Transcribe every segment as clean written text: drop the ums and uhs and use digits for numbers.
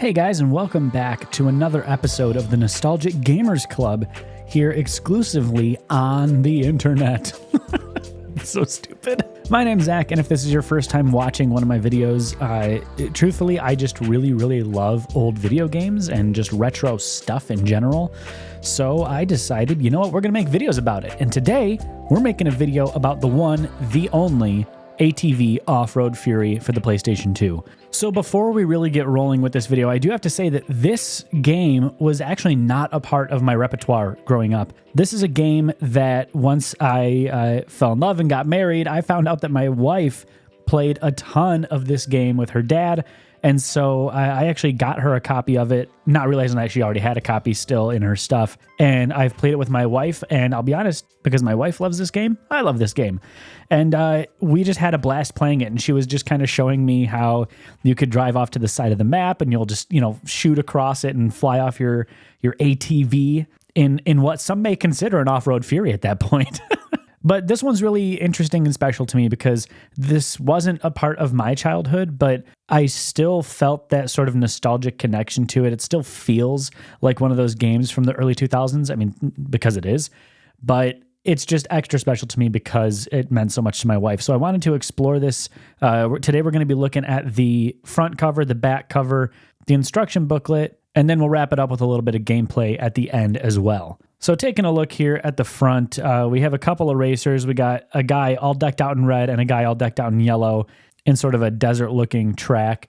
Hey guys, and welcome back to another episode of the Nostalgic Gamers Club, here exclusively on the internet. So stupid. My name's Zach, and if this is your first time watching one of my videos, truthfully, I just really love old video games and just retro stuff in general. So I decided, you know what, we're gonna make videos about it. And today, we're making a video about the one, the only, ATV Offroad Fury for the PlayStation 2. So before we really get rolling with this video, I do have to say that this game was actually not a part of my repertoire growing up. This is a game that once I fell in love and got married, I found out that my wife played a ton of this game with her dad. And so I actually got her a copy of it, not realizing that she already had a copy still in her stuff. And I've played it with my wife, and I'll be honest, because my wife loves this game, I love this game. And we just had a blast playing it, and she was just kind of showing me how you could drive off to the side of the map, and you'll just, shoot across it and fly off your ATV in what some may consider an off-road Fury at that point. But this one's really interesting and special to me because this wasn't a part of my childhood, but I still felt that sort of nostalgic connection to it. It still feels like one of those games from the early 2000s. I mean, because it is, but it's just extra special to me because it meant so much to my wife. So I wanted to explore this. Today we're going to be looking at the front cover, the back cover, the instruction booklet, and then we'll wrap it up with a little bit of gameplay at the end as well. So taking a look here at the front, we have a couple of racers. We got a guy all decked out in red and a guy all decked out in yellow in sort of a desert-looking track.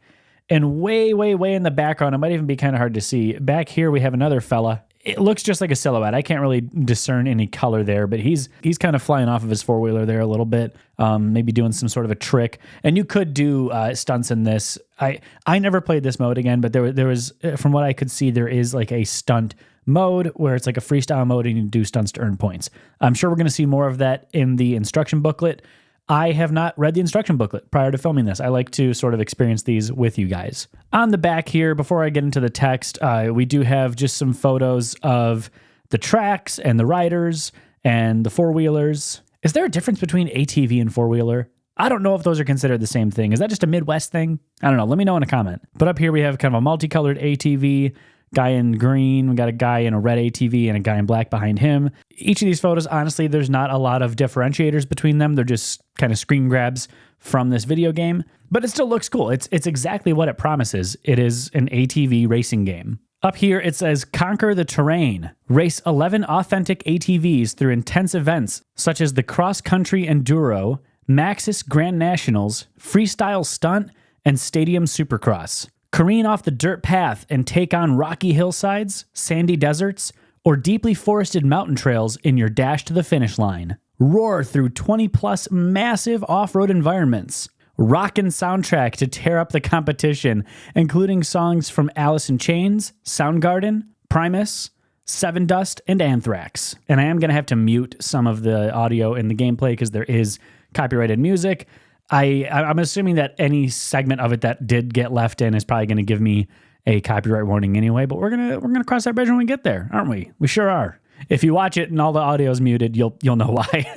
And way in the background, it might even be kind of hard to see. Back here, we have another fella. It looks just like a silhouette. I can't really discern any color there, but he's kind of flying off of his four-wheeler there a little bit, maybe doing some sort of a trick. And you could do stunts in this. I never played this mode again, but there was, from what I could see, there is like a stunt mode where it's like a freestyle mode and you do stunts to earn points. I'm sure we're going to see more of that in the instruction booklet. I have not read the instruction booklet prior to filming this. I like to sort of experience these with you guys. On the back here, before I get into the text, we do have just some photos of the tracks and the riders and the four-wheelers. Is there a difference between ATV and four-wheeler? I don't know if those are considered the same thing. Is that just a Midwest thing? I don't know. Let me know in a comment. But up here we have kind of a multicolored ATV, guy in green, we got a guy in a red ATV and a guy in black behind him. Each of these photos, honestly, there's not a lot of differentiators between them. They're just kind of screen grabs from this video game, but it still looks cool. It's exactly what it promises. It is an ATV racing game. Up here, it says, conquer the terrain. Race 11 authentic ATVs through intense events, such as the Cross Country Enduro, Maxis Grand Nationals, Freestyle Stunt, and Stadium Supercross. Careen off the dirt path and take on rocky hillsides, sandy deserts, or deeply forested mountain trails in your dash to the finish line. Roar through 20-plus massive off-road environments. Rockin' soundtrack to tear up the competition, including songs from Alice in Chains, Soundgarden, Primus, Seven Dust, and Anthrax. And I am going to have to mute some of the audio in the gameplay because there is copyrighted music. I'm assuming that any segment of it that did get left in is probably going to give me a copyright warning anyway, but we're gonna cross that bridge when we get there, aren't we? We sure are. If you watch it and all the audio is muted, you'll know why.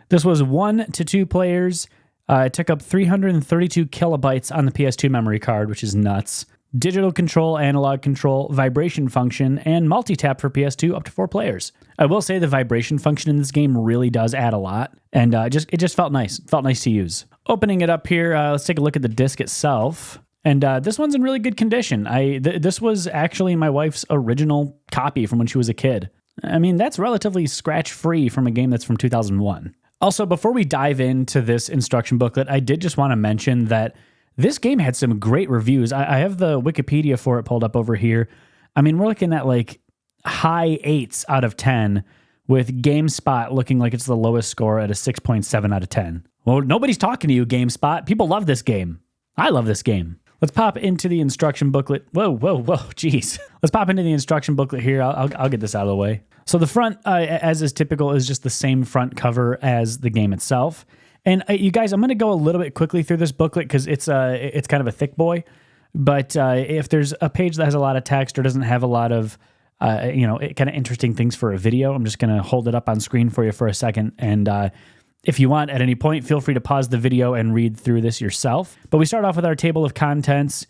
This was 1 to 2 players. It took up 332 kilobytes on the PS2 memory card, which is nuts. Digital control, analog control, vibration function, and multi-tap for PS2 up to 4 players. I will say the vibration function in this game really does add a lot, and it just felt nice. Felt nice to use. Opening it up here, let's take a look at the disc itself. And this one's in really good condition. This was actually my wife's original copy from when she was a kid. I mean, that's relatively scratch-free from a game that's from 2001. Also, before we dive into this instruction booklet, I did just want to mention that this game had some great reviews. I have the Wikipedia for it pulled up over here. I mean, we're looking at like high 8s out of 10, with GameSpot looking like it's the lowest score at a 6.7 out of 10. Well, nobody's talking to you, GameSpot. People love this game. I love this game. Let's pop into the instruction booklet. Whoa, geez. Let's pop into the instruction booklet here. I'll get this out of the way. So the front, as is typical, is just the same front cover as the game itself. And you guys, I'm going to go a little bit quickly through this booklet because it's kind of a thick boy. But if there's a page that has a lot of text or doesn't have a lot of kind of interesting things for a video, I'm just going to hold it up on screen for you for a second. And if you want, at any point, feel free to pause the video and read through this yourself. But we start off with our table of contents.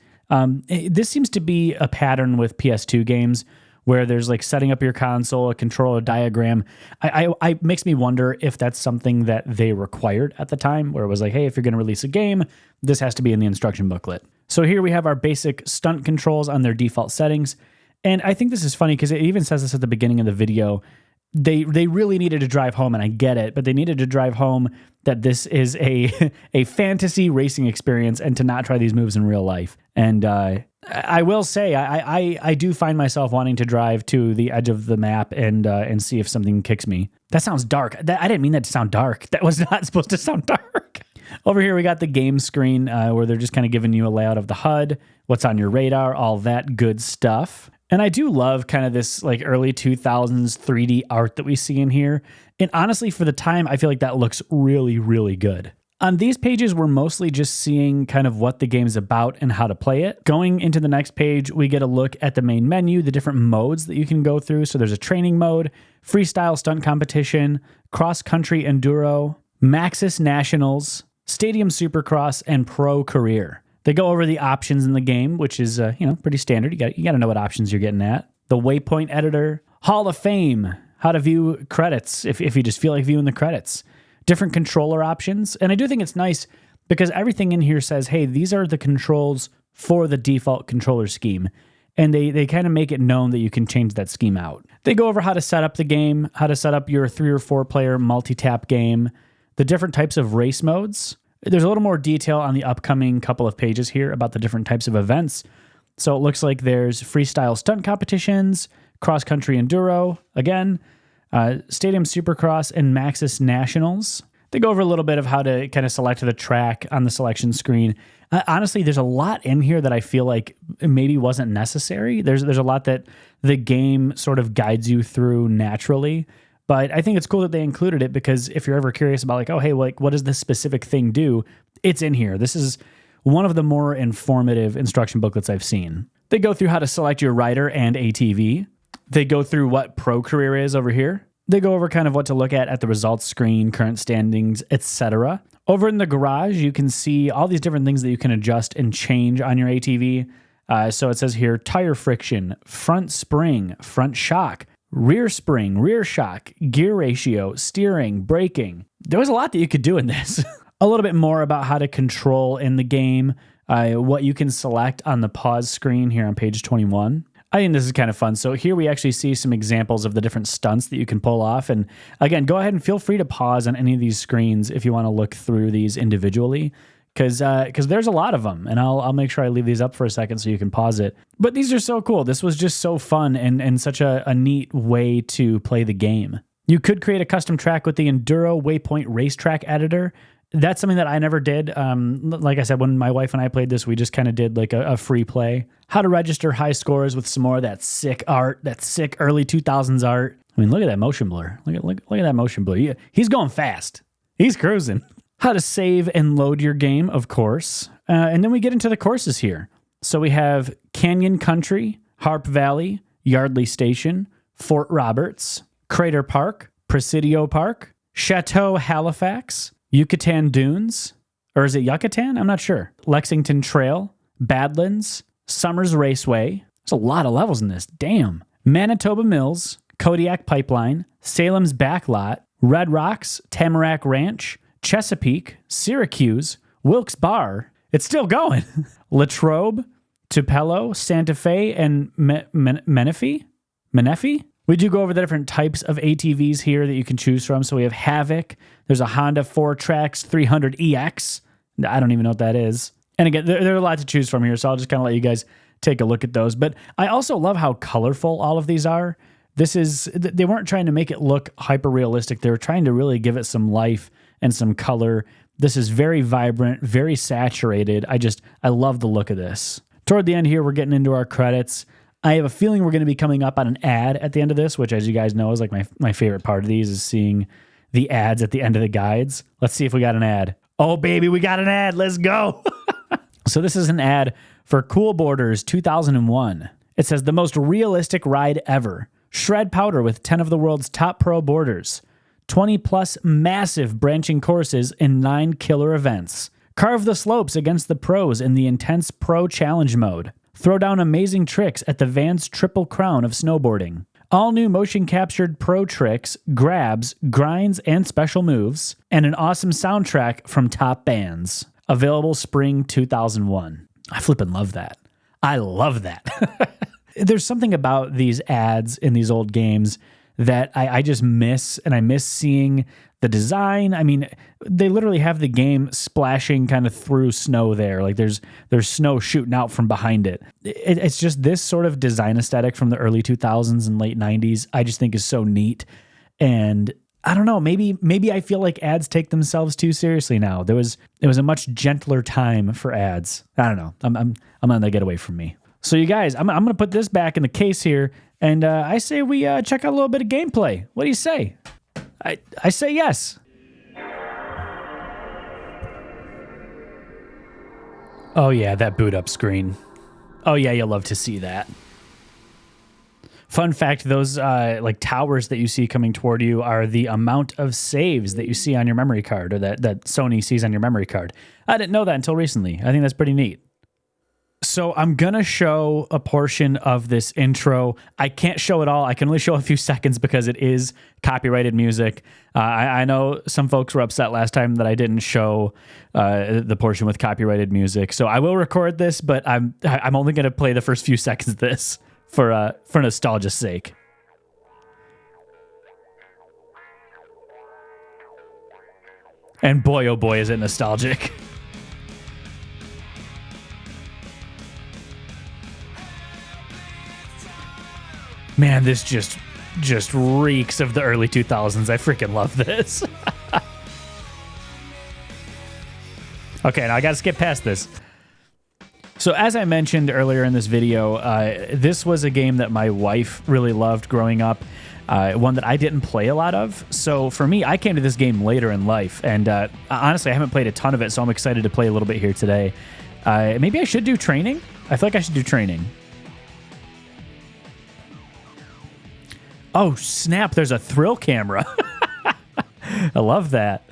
This seems to be a pattern with PS2 games where there's like setting up your console, a controller diagram. I makes me wonder if that's something that they required at the time, where it was like, hey, if you're going to release a game, this has to be in the instruction booklet. So here we have our basic stunt controls on their default settings. And I think this is funny because it even says this at the beginning of the video. They really needed to drive home, and I get it, but they needed to drive home that this is a fantasy racing experience and to not try these moves in real life. And I will say, I do find myself wanting to drive to the edge of the map and see if something kicks me. That sounds dark. I didn't mean that to sound dark. That was not supposed to sound dark. Over here, we got the game screen where they're just kind of giving you a layout of the HUD, what's on your radar, all that good stuff. And I do love kind of this like early 2000s 3D art that we see in here. And honestly, for the time, I feel like that looks really, really good. On these pages, we're mostly just seeing kind of what the game's about and how to play it. Going into the next page, we get a look at the main menu, the different modes that you can go through. So there's a training mode, freestyle stunt competition, cross-country enduro, Maxis Nationals, Stadium Supercross, and Pro Career. They go over the options in the game, which is pretty standard. You got to know what options you're getting at. The waypoint editor, Hall of Fame, how to view credits if you just feel like viewing the credits. Different controller options. And I do think it's nice because everything in here says, hey, these are the controls for the default controller scheme. And they kind of make it known that you can change that scheme out. They go over how to set up the game, how to set up your 3 or 4 player multi-tap game, the different types of race modes. There's a little more detail on the upcoming couple of pages here about the different types of events. So it looks like there's freestyle stunt competitions, cross-country enduro, again, Stadium Supercross, and Maxis Nationals. They go over a little bit of how to kind of select the track on the selection screen. Honestly, there's a lot in here that I feel like maybe wasn't necessary. There's a lot that the game sort of guides you through naturally. But I think it's cool that they included it because if you're ever curious about like, oh, hey, like what does this specific thing do? It's in here. This is one of the more informative instruction booklets I've seen. They go through how to select your rider and ATV. They go through what Pro Career is over here. They go over kind of what to look at the results screen, current standings, etc. Over in the garage, you can see all these different things that you can adjust and change on your ATV. So it says here, tire friction, front spring, front shock, rear spring, rear shock, gear ratio, steering, braking. There was a lot that you could do in this. A little bit more about how to control in the game, what you can select on the pause screen here on page 21. I think this is kind of fun. So here we actually see some examples of the different stunts that you can pull off. And again, go ahead and feel free to pause on any of these screens if you want to look through these individually. Because there's a lot of them, and I'll make sure I leave these up for a second so you can pause it. But these are so cool. This was just so fun and such a neat way to play the game. You could create a custom track with the Enduro Waypoint Racetrack editor. That's something that I never did. Like I said, when my wife and I played this, we just kind of did like a free play. How to register high scores with some more of that sick art, that sick early 2000s art. I mean, look at that motion blur. Look at that motion blur. He's going fast. He's cruising. How to save and load your game, of course. And then we get into the courses here. So we have Canyon Country, Harp Valley, Yardley Station, Fort Roberts, Crater Park, Presidio Park, Chateau Halifax, Yucatan Dunes, or is it Yucatan? I'm not sure. Lexington Trail, Badlands, Summers Raceway. There's a lot of levels in this. Damn. Manitoba Mills, Kodiak Pipeline, Salem's Backlot, Red Rocks, Tamarack Ranch, Chesapeake, Syracuse, Wilkes Barre. It's still going. Latrobe, Tupelo, Santa Fe, and Menifee? We do go over the different types of ATVs here that you can choose from. So we have Havoc. There's a Honda 4Trax 300EX. I don't even know what that is. And again, there are a lot to choose from here, so I'll just kind of let you guys take a look at those. But I also love how colorful all of these are. They weren't trying to make it look hyper realistic. They were trying to really give it some life and some color. This is very vibrant, very saturated. I love the look of this. Toward the end here, we're getting into our credits. I have a feeling we're going to be coming up on an ad at the end of this, which, as you guys know, is like my favorite part of these is seeing the ads at the end of the guides. Let's see if we got an ad. Oh, baby, we got an ad. Let's go. So this is an ad for Cool Boarders 2001. It says, the most realistic ride ever. Shred powder with 10 of the world's top pro boarders. 20 plus massive branching courses in 9 killer events. Carve the slopes against the pros in the intense pro challenge mode. Throw down amazing tricks at the Vans Triple Crown of snowboarding. All new motion captured pro tricks, grabs, grinds, and special moves, and an awesome soundtrack from top bands. Available spring 2001. I flippin' love that. I love that. There's something about these ads in these old games that I just miss, and I miss seeing the design. I mean, they literally have the game splashing kind of through snow there. Like there's snow shooting out from behind it. It's just this sort of design aesthetic from the early 2000s and late 90s I just think is so neat. And I don't know, maybe I feel like ads take themselves too seriously now. It was a much gentler time for ads. I don't know. I'm letting that get away from me. So you guys, I'm going to put this back in the case here, and I say we check out a little bit of gameplay. What do you say? I say yes. Oh yeah, that boot up screen. Oh yeah, you'll love to see that. Fun fact, those like towers that you see coming toward you are the amount of saves that you see on your memory card, or that Sony sees on your memory card. I didn't know that until recently. I think that's pretty neat. So I'm going to show a portion of this intro. I can't show it all. I can only show a few seconds because it is copyrighted music. I know some folks were upset last time that I didn't show the portion with copyrighted music. So I will record this, but I'm only going to play the first few seconds of this for nostalgia's sake. And boy, oh boy, is it nostalgic. Man, this just reeks of the early 2000s. I freaking love this. Okay, now I gotta skip past this. So as I mentioned earlier in this video, this was a game that my wife really loved growing up, one that I didn't play a lot of. So for me, I came to this game later in life, and honestly, I haven't played a ton of it, so I'm excited to play a little bit here today. Maybe I should do training? I feel like I should do training. Oh, snap, there's a thrill camera. I love that.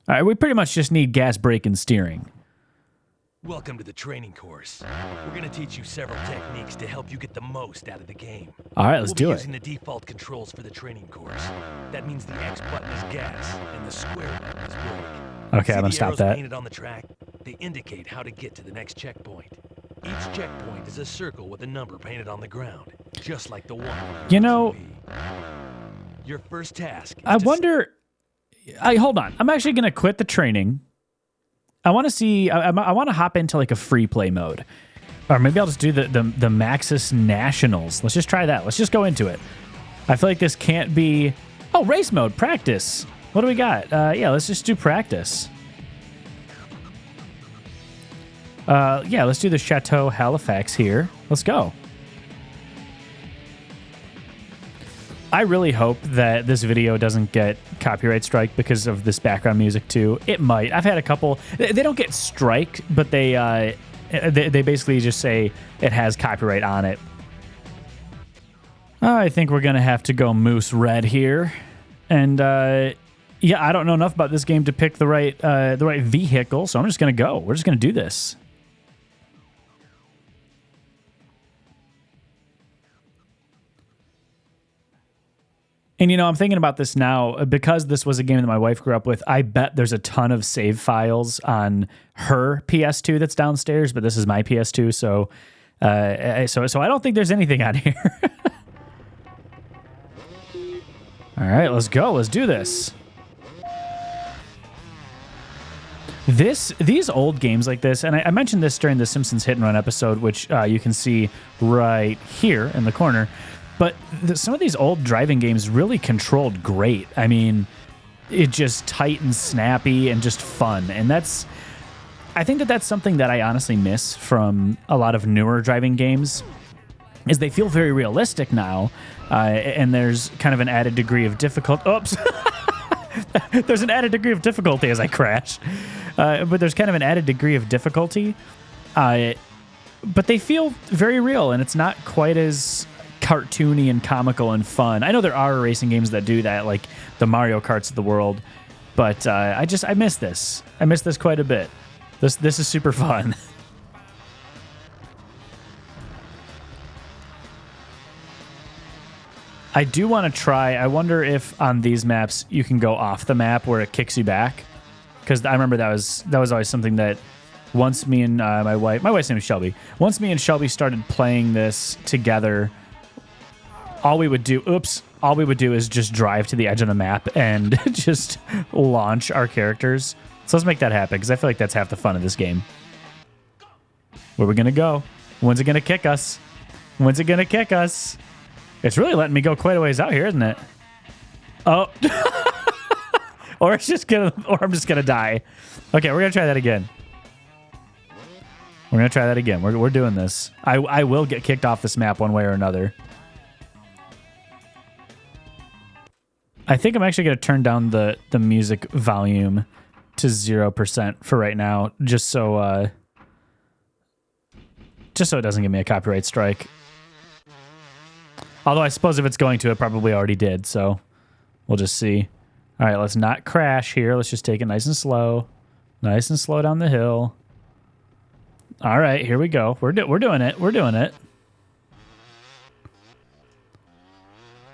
All right, we pretty much just need gas, brake, and steering. Welcome to the training course. We're going to teach you several techniques to help you get the most out of the game. All right, let's do it. We'll be using the default controls for the training course. That means the X button is gas and the square button is brake. Okay, I'm going to stop that. Painted on the track, they indicate how to get to the next checkpoint. Each checkpoint is a circle with a number painted on the ground, just like the one. You know, your first task. I wonder. Hold on. I'm actually going to quit the training. I want to see. I want to hop into like a free play mode, or maybe I'll just do the Maxis Nationals. Let's just try that. Let's just go into it. I feel like this can't be. Oh, race mode, practice. What do we got? Yeah, let's just do practice. Yeah, let's do the Chateau Halifax here. Let's go. I really hope that this video doesn't get copyright strike because of this background music too. It might. I've had a couple. They don't get strike, but they basically just say it has copyright on it. I think we're gonna have to go Moose Red here, and yeah, I don't know enough about this game to pick the right vehicle, so I'm just gonna go. We're just gonna do this. And, you know, I'm thinking about this now, because this was a game that my wife grew up with, I bet there's a ton of save files on her PS2 that's downstairs, but this is my PS2, so I don't think there's anything on here. All right, let's go. Let's do this. These old games like this, and I mentioned this during the Simpsons Hit and Run episode, which you can see right here in the corner, but some of these old driving games really controlled great. I mean, it just tight and snappy and just fun. And I think that's something that I honestly miss from a lot of newer driving games, is they feel very realistic now. And there's kind of an added degree of difficulty. Oops. There's an added degree of difficulty as I crash. But there's kind of an added degree of difficulty. But they feel very real, and it's not quite as cartoony and comical and fun. I know there are racing games that do that, like the Mario Karts of the world, But I miss this. I miss this quite a bit. This is super fun. I do want to try. I wonder if on these maps you can go off the map where it kicks you back, because I remember that was always something that once me and my wife's name is Shelby. Once me and Shelby started playing this together, all we would do is just drive to the edge of the map and just launch our characters. So let's make that happen, because I feel like that's half the fun of this game. Where are we gonna go? When's it gonna kick us? When's it gonna kick us? It's really letting me go quite a ways out here, isn't it? Oh. or I'm just gonna die. Okay, we're gonna try that again. We're doing this. I will get kicked off this map one way or another. I think I'm actually gonna turn down the music volume to 0% for right now, just so it doesn't give me a copyright strike. Although I suppose if it's going to, it probably already did, so we'll just see. All right, let's not crash here. Let's just take it nice and slow. Nice and slow down the hill. All right, here we go. We're doing it. We're doing it.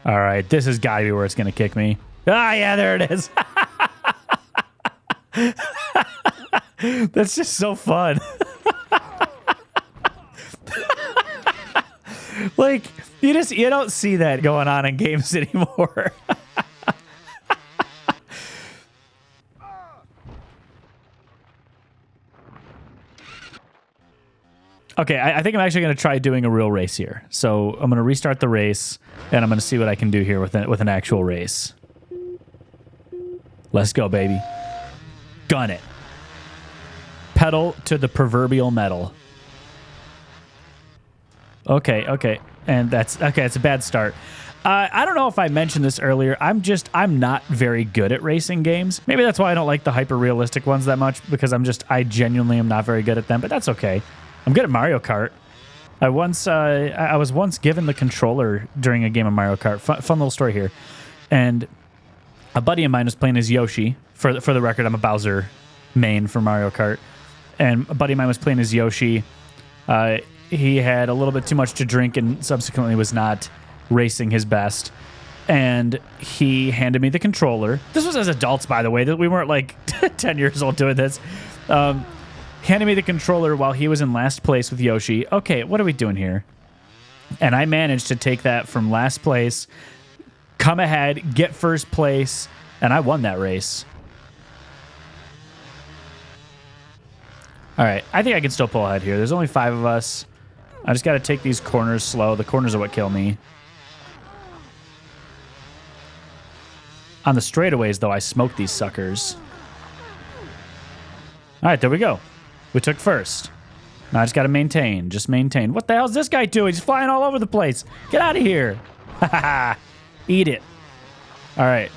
All right, this has got to be where it's going to kick me. Ah, yeah, there it is. That's just so fun. Like, you don't see that going on in games anymore. Okay, I think I'm actually going to try doing a real race here. So I'm going to restart the race, and I'm going to see what I can do here with an actual race. Let's go, baby. Gun it. Pedal to the proverbial metal. Okay. And that's okay. It's a bad start. I don't know if I mentioned this earlier. I'm not very good at racing games. Maybe that's why I don't like the hyper realistic ones that much, because I genuinely am not very good at them, but that's okay. I'm good at Mario Kart. I was once given the controller during a game of Mario Kart. Fun little story here. And a buddy of mine was playing as Yoshi. For the record, I'm a Bowser main for Mario Kart. And a buddy of mine was playing as Yoshi. He had a little bit too much to drink and subsequently was not racing his best. And he handed me the controller. This was as adults, by the way. We weren't like 10 years old doing this. Handed me the controller while he was in last place with Yoshi. Okay, what are we doing here? And I managed to take that from last place, come ahead, get first place, and I won that race. All right, I think I can still pull ahead here. There's only 5 of us. I just got to take these corners slow. The corners are what kill me. On the straightaways, though, I smoke these suckers. All right, there we go. We took first. Now I just got to maintain. Just maintain. What the hell is this guy doing? He's flying all over the place. Get out of here. Ha ha ha. Eat it. All right.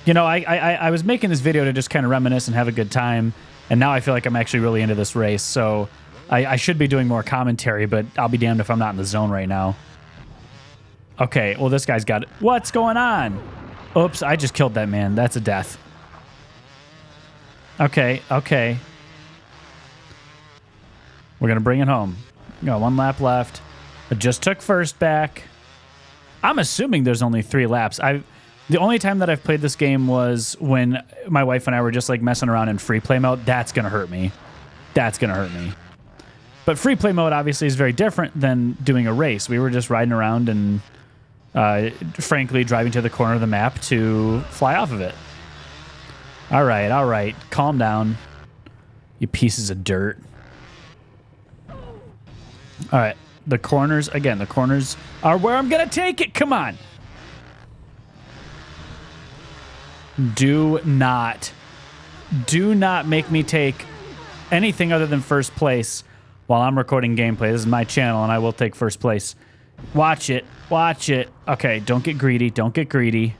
You know, I was making this video to just kind of reminisce and have a good time, and now I feel like I'm actually really into this race, so I should be doing more commentary, but I'll be damned if I'm not in the zone right now. Okay, well, this guy's got it. What's going on? Oops, I just killed that man. That's a death. Okay. We're going to bring it home. We got 1 lap left. I just took first back. I'm assuming there's only 3 laps. The only time that I've played this game was when my wife and I were just like messing around in free play mode. That's going to hurt me. But free play mode obviously is very different than doing a race. We were just riding around and frankly driving to the corner of the map to fly off of it. All right. Calm down, you pieces of dirt. All right. The corners, again, the corners are where I'm going to take it. Come on. Do not make me take anything other than first place while I'm recording gameplay. This is my channel, and I will take first place. Watch it. Okay, don't get greedy.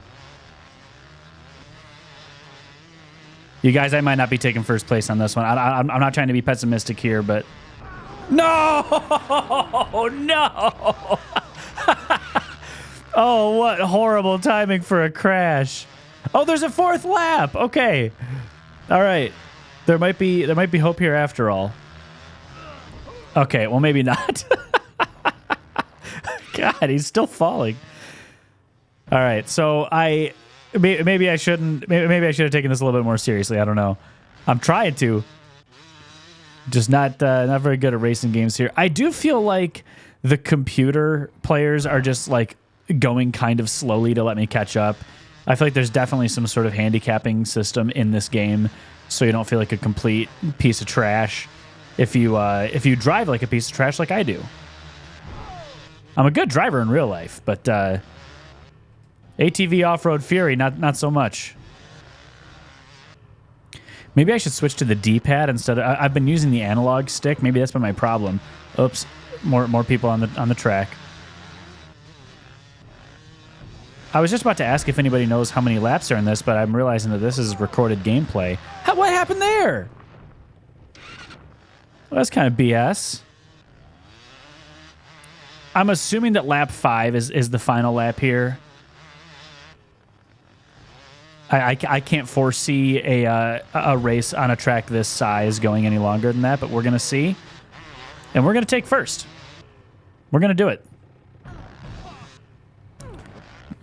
You guys, I might not be taking first place on this one. I'm not trying to be pessimistic here, but... No! Oh, what horrible timing for a crash. Oh, there's a fourth lap. Okay. All right. There might be hope here after all. Okay, well maybe not. God, he's still falling. All right, so maybe I shouldn't. Maybe I should have taken this a little bit more seriously. I don't know. I'm trying to. Just not very good at racing games here. I do feel like the computer players are just like going kind of slowly to let me catch up. I feel like there's definitely some sort of handicapping system in this game, so you don't feel like a complete piece of trash if you drive like a piece of trash like I do. I'm a good driver in real life, but ATV Offroad Fury, not so much. Maybe I should switch to the D-pad instead of... I've been using the analog stick. Maybe that's been my problem. Oops. More people on the track. I was just about to ask if anybody knows how many laps are in this, but I'm realizing that this is recorded gameplay. What happened there? Well, that's kind of BS. I'm assuming that lap 5 is the final lap here. I can't foresee a race on a track this size going any longer than that, but we're going to see. And we're going to take first. We're going to do it.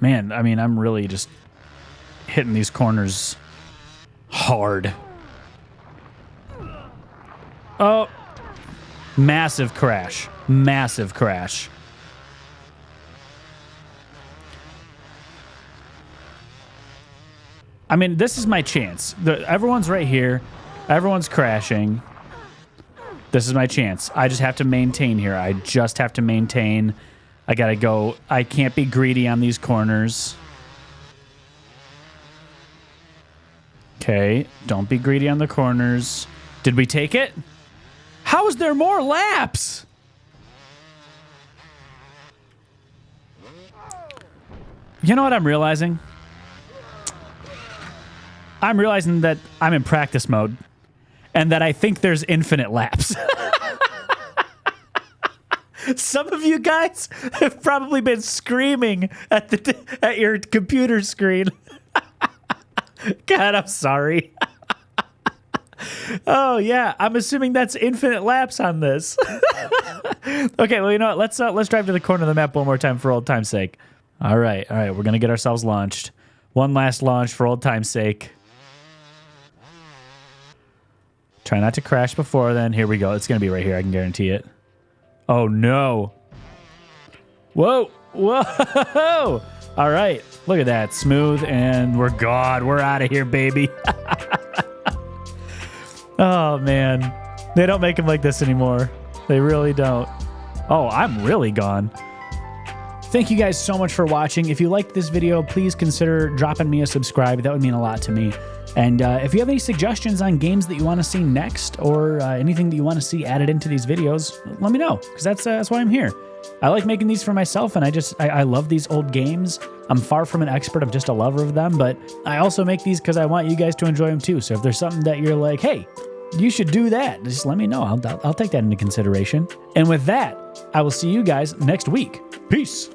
Man, I mean, I'm really just hitting these corners hard. Oh, massive crash. Massive crash. I mean, this is my chance. Everyone's right here. Everyone's crashing. This is my chance. I just have to maintain here. I just have to maintain. I gotta go. I can't be greedy on these corners. Okay, don't be greedy on the corners. Did we take it? How is there more laps? You know what I'm realizing? I'm realizing that I'm in practice mode and that I think there's infinite laps. Some of you guys have probably been screaming at your computer screen. God, I'm sorry. Oh, yeah. I'm assuming that's infinite laps on this. Okay, well, you know what? Let's drive to the corner of the map one more time for old time's sake. All right. We're going to get ourselves launched. One last launch for old time's sake. Try not to crash before then. Here we go. It's going to be right here. I can guarantee it. Oh, no. Whoa. Whoa. All right. Look at that. Smooth, and we're gone. We're out of here, baby. Oh, man. They don't make them like this anymore. They really don't. Oh, I'm really gone. Thank you guys so much for watching. If you liked this video, please consider dropping me a subscribe. That would mean a lot to me. And if you have any suggestions on games that you want to see next, or anything that you want to see added into these videos, let me know, because that's why I'm here. I like making these for myself, and I love these old games. I'm far from an expert. I'm just a lover of them, but I also make these because I want you guys to enjoy them too. So if there's something that you're like, hey, you should do that, just let me know. I'll take that into consideration. And with that, I will see you guys next week. Peace.